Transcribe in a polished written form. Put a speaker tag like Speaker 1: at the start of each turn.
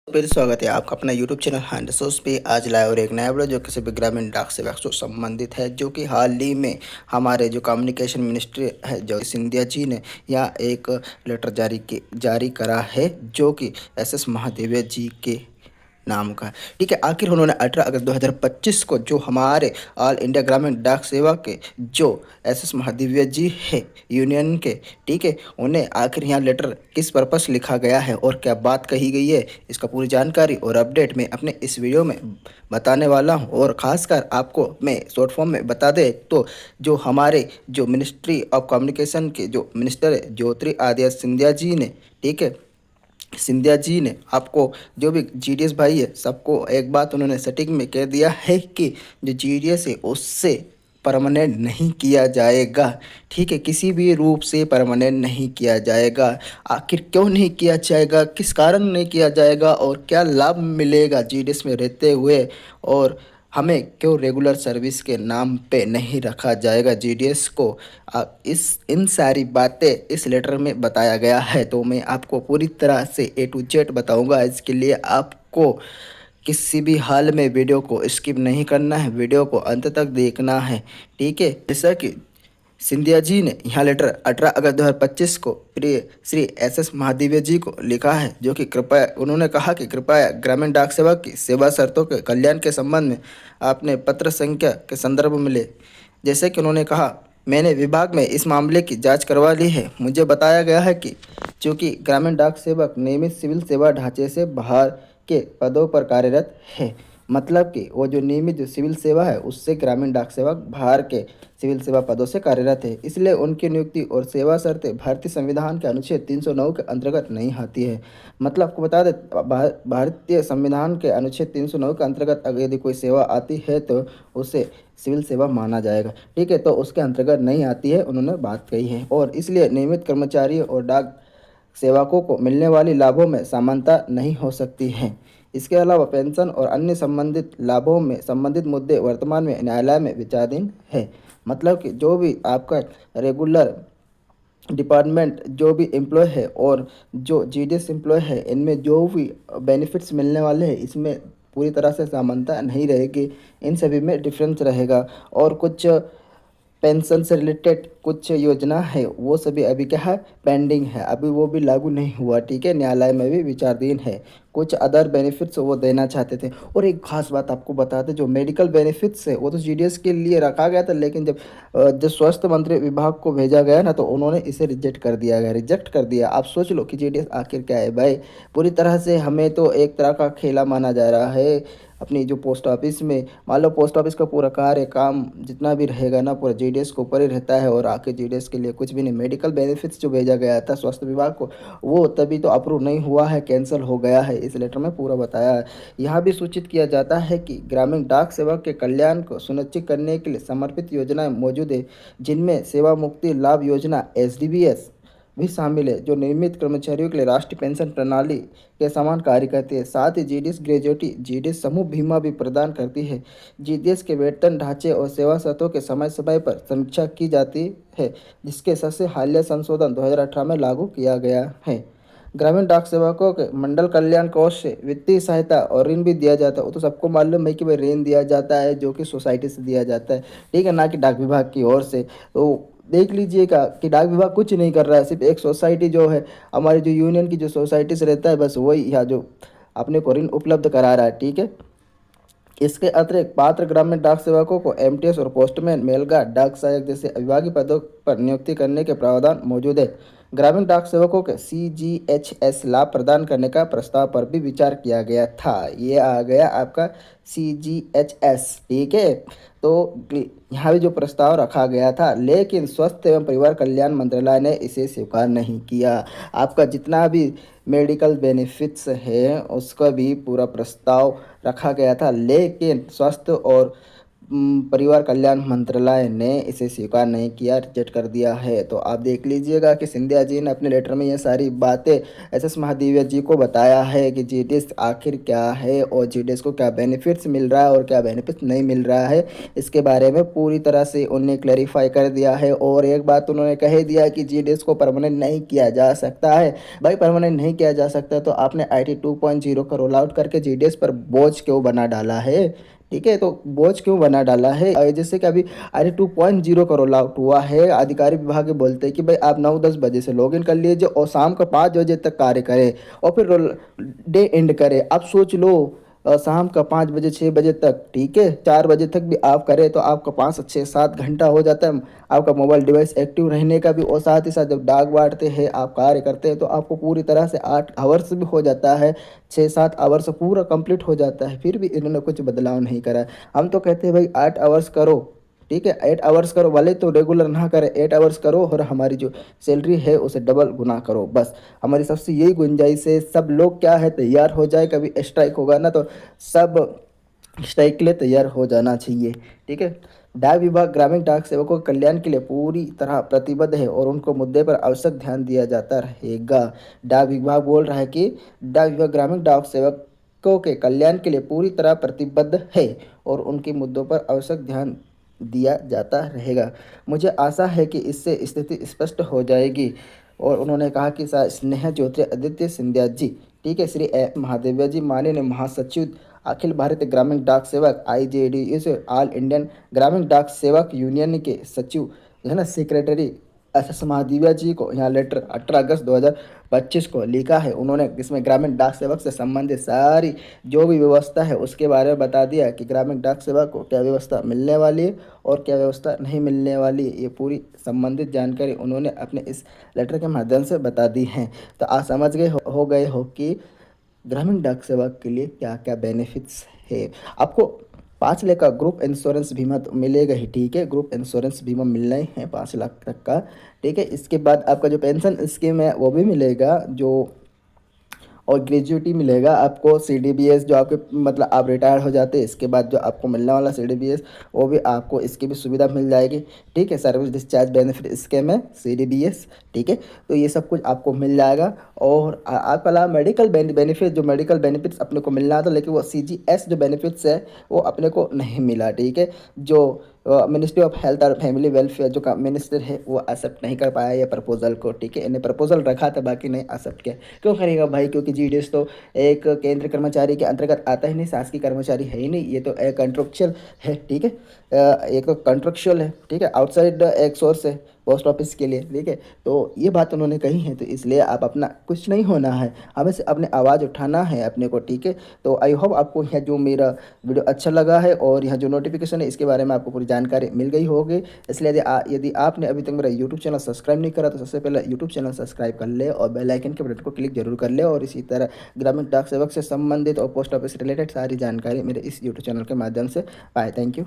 Speaker 1: फिर स्वागत है आपका अपना यूट्यूब चैनल हैंड सोर्स पे। आज लाए और एक नया वीडियो जो किसी भी ग्रामीण डाक सेवा से संबंधित है, जो कि हाल ही में हमारे जो कम्युनिकेशन मिनिस्ट्री है जो सिंधिया जी ने यहाँ एक लेटर जारी करा है, जो कि एस महादेव जी के नाम का है। ठीक है, आखिर उन्होंने 18 अगस्त 2025 को जो हमारे ऑल इंडिया ग्रामीण डाक सेवा के जो एस महादेव जी है यूनियन के, ठीक है, उन्हें आखिर यहाँ लेटर किस पर्पस लिखा गया है और क्या बात कही गई है, इसका पूरी जानकारी और अपडेट मैं अपने इस वीडियो में बताने वाला हूँ। और ख़ासकर आपको मैं शॉर्ट फॉर्म में बता दें तो जो हमारे जो मिनिस्ट्री ऑफ कम्युनिकेशन के जो मिनिस्टर है ज्योतिरादित्य सिंधिया जी ने, ठीक है, सिंधिया जी ने आपको जो भी जीडीएस भाई है सबको एक बात उन्होंने सेटिंग में कह दिया है कि जो जीडीएस है उससे परमानेंट नहीं किया जाएगा। ठीक है, किसी भी रूप से परमानेंट नहीं किया जाएगा। आखिर क्यों नहीं किया जाएगा, किस कारण नहीं किया जाएगा और क्या लाभ मिलेगा जीडीएस में रहते हुए, और हमें क्यों रेगुलर सर्विस के नाम पे नहीं रखा जाएगा जीडीएस को, इस इन सारी बातें इस लेटर में बताया गया है। तो मैं आपको पूरी तरह से ए टू जेड बताऊंगा। इसके लिए आपको किसी भी हाल में वीडियो को स्किप नहीं करना है, वीडियो को अंत तक देखना है। ठीक है, जैसा कि सिंधिया जी ने यहाँ लेटर 18 अगस्त 2025 को प्रिय श्री एस महादेव जी को लिखा है, जो कि कृपया उन्होंने कहा कि कृपया ग्रामीण डाक सेवा की सेवा शर्तों के कल्याण के संबंध में आपने पत्र संख्या के संदर्भ में ले। जैसे कि उन्होंने कहा, मैंने विभाग में इस मामले की जांच करवा ली है। मुझे बताया गया है कि चूँकि ग्रामीण डाक सेवक नियमित सिविल सेवा ढांचे से बाहर के पदों पर कार्यरत है, मतलब कि वो जो नियमित जो सिविल सेवा है उससे ग्रामीण डाक सेवक बाहर के सिविल सेवा पदों से कार्यरत है, इसलिए उनकी नियुक्ति और सेवा शर्तें भारतीय संविधान के अनुच्छेद 309 के अंतर्गत नहीं आती है। मतलब आपको बता दें, भारतीय संविधान के अनुच्छेद 309 के अंतर्गत अगर यदि कोई सेवा आती है तो उसे सिविल सेवा माना जाएगा। ठीक है, तो उसके अंतर्गत नहीं आती है, उन्होंने बात कही है। और इसलिए नियमित कर्मचारियों और डाक सेवकों को मिलने वाली लाभों में समानता नहीं हो सकती है। इसके अलावा पेंशन और अन्य संबंधित लाभों में संबंधित मुद्दे वर्तमान में न्यायालय में विचाराधीन है। मतलब कि जो भी आपका रेगुलर डिपार्टमेंट जो भी एम्प्लॉय है और जो जीडीएस एम्प्लॉय है, इनमें जो भी बेनिफिट्स मिलने वाले हैं इसमें पूरी तरह से समानता नहीं रहेगी, इन सभी में डिफरेंस रहेगा। और कुछ पेंशन से रिलेटेड कुछ योजना है वो सभी अभी क्या है, पेंडिंग है, अभी वो भी लागू नहीं हुआ। ठीक है, न्यायालय में भी विचाराधीन है। कुछ अदर बेनिफिट्स वो देना चाहते थे। और एक खास बात आपको बता दें, जो मेडिकल बेनिफिट्स है वो तो जीडीएस के लिए रखा गया था, लेकिन जब स्वास्थ्य मंत्री विभाग को भेजा गया ना तो उन्होंने इसे रिजेक्ट कर दिया। आप सोच लो कि जीडीएस आखिर क्या है भाई। पूरी तरह से हमें तो एक तरह का खेला माना जा रहा है। अपनी जो पोस्ट ऑफिस में मान लो, पोस्ट ऑफिस का पूरा कार्य काम जितना भी रहेगा ना पूरा जीडीएस के ऊपर ही रहता है, और आके जीडीएस के लिए कुछ भी नहीं। मेडिकल बेनिफिट्स जो भेजा गया था स्वास्थ्य विभाग को, वो तभी तो अप्रूव नहीं हुआ है, कैंसिल हो गया है, इस लेटर में पूरा बताया है। यहाँ भी सूचित किया जाता है कि ग्रामीण डाक सेवा के कल्याण को सुनिश्चित करने के लिए समर्पित योजनाएं मौजूद है, जिनमें सेवा मुक्ति लाभ योजना एसडीबीएस भी शामिल है, जो नियमित कर्मचारियों के लिए राष्ट्रीय पेंशन प्रणाली के समान कार्य करती है। साथ ही जीडीएस ग्रेजुएटी जीडीएस समूह बीमा भी प्रदान करती है। जीडीएस के वेतन ढांचे और सेवा शर्तों के समय समय पर समीक्षा की जाती है, जिसके सबसे हालिया संशोधन 2018 में लागू किया गया है। ग्रामीण डाक सेवकों के मंडल कल्याण कोष से वित्तीय सहायता और ऋण भी दिया जाता है। वो तो सबको मालूम है कि भाई ऋण दिया जाता है, जो कि सोसाइटी से दिया जाता है, ठीक है, ना कि डाक विभाग की ओर से। तो देख लीजिएगा कि डाक विभाग कुछ नहीं कर रहा है, सिर्फ एक सोसाइटी जो है हमारी जो यूनियन की जो सोसाइटी से रहता है, बस वही यहाँ जो अपने को ऋण उपलब्ध करा रहा है। ठीक है, इसके अतिरिक्त पात्र ग्रामीण डाक सेवकों को एमटीएस और पोस्टमैन, मेलगार्ड, डाक सहायक जैसे विभागीय पदों पर नियुक्ति करने के प्रावधान मौजूद है। ग्रामीण डाक सेवकों के सीजीएचएस लाभ प्रदान करने का प्रस्ताव पर भी विचार किया गया था। ये आ गया आपका सीजीएचएस। ठीक है, तो यहाँ भी जो प्रस्ताव रखा गया था, लेकिन स्वास्थ्य एवं परिवार कल्याण मंत्रालय ने इसे स्वीकार नहीं किया। आपका जितना भी मेडिकल बेनिफिट्स है उसका भी पूरा प्रस्ताव रखा गया था, लेकिन स्वास्थ्य और परिवार कल्याण मंत्रालय ने इसे स्वीकार नहीं किया, रिजेक्ट कर दिया है। तो आप देख लीजिएगा कि सिंधिया जी ने अपने लेटर में ये सारी बातें एसएस महादेव जी को बताया है कि जीडीएस आखिर क्या है और जीडीएस को क्या बेनिफिट्स मिल रहा है और क्या बेनिफिट्स नहीं मिल रहा है, इसके बारे में पूरी तरह से उन्हें क्लैरिफाई कर दिया है। और एक बात उन्होंने कह दिया कि जीडीएस को परमानेंट नहीं किया जा सकता है। भाई परमानेंट नहीं किया जा सकता तो आपने IT 2.0 का रोल आउट करके जीडीएस पर बोझ क्यों बना डाला है? ठीक है, तो बोझ क्यों बना डाला है? जैसे कि अभी IT 2.0 का रोल आउट हुआ है, अधिकारी विभाग बोलते हैं कि भाई आप 9-10 बजे से लॉगिन कर लीजिए और शाम को 5 बजे तक कार्य करें और फिर डे एंड करें। आप सोच लो, शाम का 5 बजे 6 बजे तक, ठीक है, 4 बजे तक भी आप करें तो आपका 5 6 7 घंटा हो जाता है आपका मोबाइल डिवाइस एक्टिव रहने का भी। और साथ ही साथ जब डाक बांटते हैं, आप कार्य करते हैं, तो आपको पूरी तरह से 8 आवर्स भी हो जाता है, 6 7 आवर्स पूरा कंप्लीट हो जाता है। फिर भी इन्होंने कुछ बदलाव नहीं करा है। हम तो कहते हैं भाई 8 आवर्स करो, ठीक है, 8 आवर्स करो, वाले तो रेगुलर ना करें, 8 आवर्स करो और हमारी जो सैलरी है उसे डबल गुना करो। बस हमारी सबसे यही गुंजाइश है। सब लोग क्या है तैयार हो जाए, कभी स्ट्राइक होगा ना तो सब स्ट्राइक के लिए तैयार हो जाना चाहिए। ठीक है, डाक विभाग ग्रामीण डाक सेवकों के कल्याण के लिए पूरी तरह प्रतिबद्ध है और उनको मुद्दे पर आवश्यक ध्यान दिया जाता रहेगा। डाक विभाग बोल रहा है कि डाक विभाग ग्रामीण डाक सेवकों के कल्याण के लिए पूरी तरह प्रतिबद्ध है और उनके मुद्दों पर आवश्यक ध्यान दिया जाता रहेगा। मुझे आशा है कि इससे स्थिति स्पष्ट हो जाएगी। और उन्होंने कहा कि स्नेह ज्योतिरादित्य सिंधिया जी, ठीक है, श्री महादेव जी, माननीय महासचिव अखिल भारतीय ग्रामीण डाक सेवक IJDS ऑल इंडियन ग्रामीण डाक सेवक यूनियन के सचिव जो है ना, सेक्रेटरी एसएस महादेव जी को यहाँ लेटर 18 अगस्त 2025 को लिखा है। उन्होंने इसमें ग्रामीण डाक सेवक से संबंधित सारी जो भी व्यवस्था है उसके बारे में बता दिया कि ग्रामीण डाक सेवक को क्या व्यवस्था मिलने वाली है और क्या व्यवस्था नहीं मिलने वाली है। ये पूरी संबंधित जानकारी उन्होंने अपने इस लेटर के माध्यम से बता दी है। तो आप समझ गए हो गए हो कि ग्रामीण डाक सेवा के लिए क्या क्या बेनिफिट्स है। आपको 5 लाख का ग्रुप इंश्योरेंस बीमा तो मिलेगा ही, ठीक है, ग्रुप इंश्योरेंस बीमा मिलना ही है 5 लाख तक का, ठीक है। इसके बाद आपका जो पेंशन स्कीम है वो भी मिलेगा, जो और ग्रेजुएटी मिलेगा आपको। CDBS जो आपके मतलब आप रिटायर हो जाते हैं इसके बाद जो आपको मिलने वाला CDBS वो भी आपको इसकी भी सुविधा मिल जाएगी, ठीक है। सर्विस डिस्चार्ज बेनिफिट स्कीम है CDBS, ठीक है। तो ये सब कुछ आपको मिल जाएगा। और आपका अलावा मेडिकल बेनिफिट, जो मेडिकल बेनिफिट्स अपने को मिलना था लेकिन वो CGS जो बेनिफिट्स है वो अपने को नहीं मिला, ठीक है। जो मिनिस्ट्री ऑफ हेल्थ और फैमिली वेलफेयर जो का मिनिस्टर है वो एक्सेप्ट नहीं कर पाया ये प्रपोजल को, ठीक है। इन्हें प्रपोजल रखा था बाकी नहीं एक्सेप्ट किया। क्यों करेगा भाई? क्योंकि GDS तो एक केंद्र कर्मचारी के अंतर्गत आता ही नहीं, शासकीय कर्मचारी है ही नहीं, ये तो एक कंट्रेक्चुअल है, ठीक है। एक तो कंट्रेक्चुअल है, ठीक है, आउटसाइड एक सोर्स है पोस्ट ऑफिस के लिए, ठीक है। तो ये बात उन्होंने कही है, तो इसलिए आप अपना कुछ नहीं होना है, हमें से अपने आवाज़ उठाना है अपने को, ठीक है। तो आई होप आपको यह जो मेरा वीडियो अच्छा लगा है और यह जो नोटिफिकेशन है इसके बारे में आपको पूरी जानकारी मिल गई होगी। इसलिए यदि आपने अभी तक मेरा यूट्यूब चैनल सब्सक्राइब नहीं करा तो सबसे पहले यूट्यूब चैनल सब्सक्राइब कर ले और बेल आइकन के बटन को क्लिक जरूर कर ले। और इसी तरह ग्रामीण डाक सेवक से संबंधित और पोस्ट ऑफिस रिलेटेड सारी जानकारी मेरे इस यूट्यूब चैनल के माध्यम से पाए। Thank you.